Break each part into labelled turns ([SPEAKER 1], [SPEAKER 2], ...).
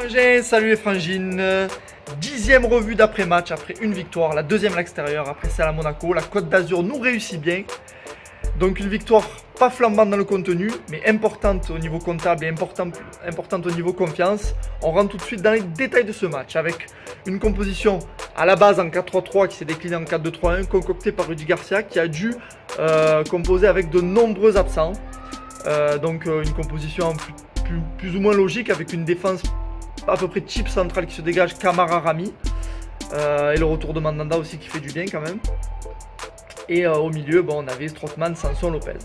[SPEAKER 1] frangins, salut les frangines. 10e revue d'après-match, après une victoire, la deuxième à l'extérieur, après celle à Monaco. La Côte d'Azur nous réussit bien. Donc une victoire pas flambante dans le contenu, mais importante au niveau comptable et importante au niveau confiance. On rentre tout de suite dans les détails de ce match avec une composition à la base en 4-3-3 qui s'est déclinée en 4-2-3-1, concoctée par Rudy Garcia qui a dû composer avec de nombreux absents. Donc une composition plus ou moins logique avec une défense à peu près type centrale qui se dégage, Camara, Rami, et le retour de Mandanda aussi qui fait du bien quand même. Et au milieu, bon, on avait Strootman, Sanson, Lopez.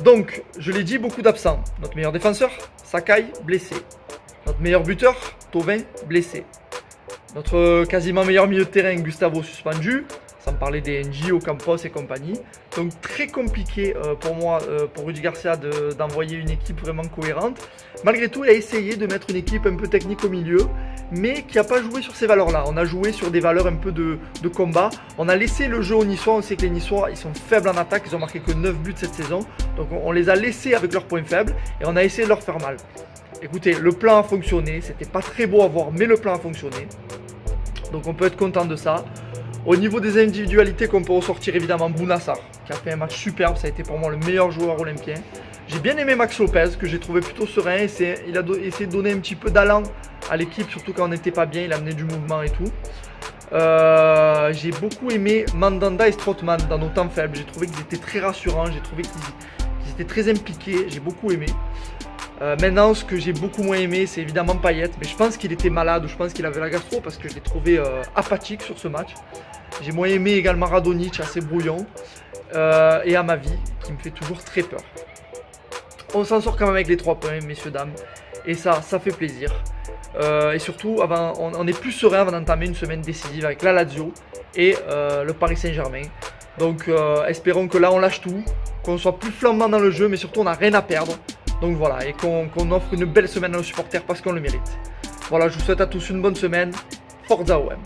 [SPEAKER 1] Donc, je l'ai dit, beaucoup d'absents. Notre meilleur défenseur, Sakai, blessé. Notre meilleur buteur, Thauvin, blessé. Notre quasiment meilleur milieu de terrain, Gustavo, suspendu. Sans parler des NJ, Ocampos et compagnie. Donc très compliqué pour moi, pour Rudy Garcia, d'envoyer une équipe vraiment cohérente. Malgré tout, il a essayé de mettre une équipe un peu technique au milieu, mais qui n'a pas joué sur ces valeurs-là. On a joué sur des valeurs un peu de combat. On a laissé le jeu aux Niçois. On sait que les Niçois, ils sont faibles en attaque. Ils ont marqué que 9 buts cette saison. Donc on les a laissés avec leurs points faibles et on a essayé de leur faire mal. Écoutez, le plan a fonctionné. C'était pas très beau à voir, mais le plan a fonctionné. Donc on peut être content de ça. Au niveau des individualités qu'on peut ressortir, évidemment Bounassar qui a fait un match superbe, ça a été pour moi le meilleur joueur olympien. J'ai bien aimé Max Lopez que j'ai trouvé plutôt serein, il a essayé de donner un petit peu d'allant à l'équipe, surtout quand on n'était pas bien, il a amené du mouvement et tout. J'ai beaucoup aimé Mandanda et Strootman dans nos temps faibles, j'ai trouvé qu'ils étaient très rassurants, j'ai trouvé qu'ils étaient très impliqués, j'ai beaucoup aimé. Maintenant, ce que j'ai beaucoup moins aimé, c'est évidemment Payet. Mais je pense qu'il était malade ou je pense qu'il avait la gastro parce que je l'ai trouvé apathique sur ce match. J'ai moins aimé également Radonjic, assez brouillon. Et Amavi, qui me fait toujours très peur. On s'en sort quand même avec les 3 points, messieurs, dames. Et ça fait plaisir. Et surtout, on est plus serein avant d'entamer une semaine décisive avec la Lazio et le Paris Saint-Germain. Donc, espérons que là, on lâche tout. Qu'on soit plus flambant dans le jeu, mais surtout, on n'a rien à perdre. Donc voilà, et qu'on offre une belle semaine à nos supporters parce qu'on le mérite. Voilà, je vous souhaite à tous une bonne semaine. Forza OM.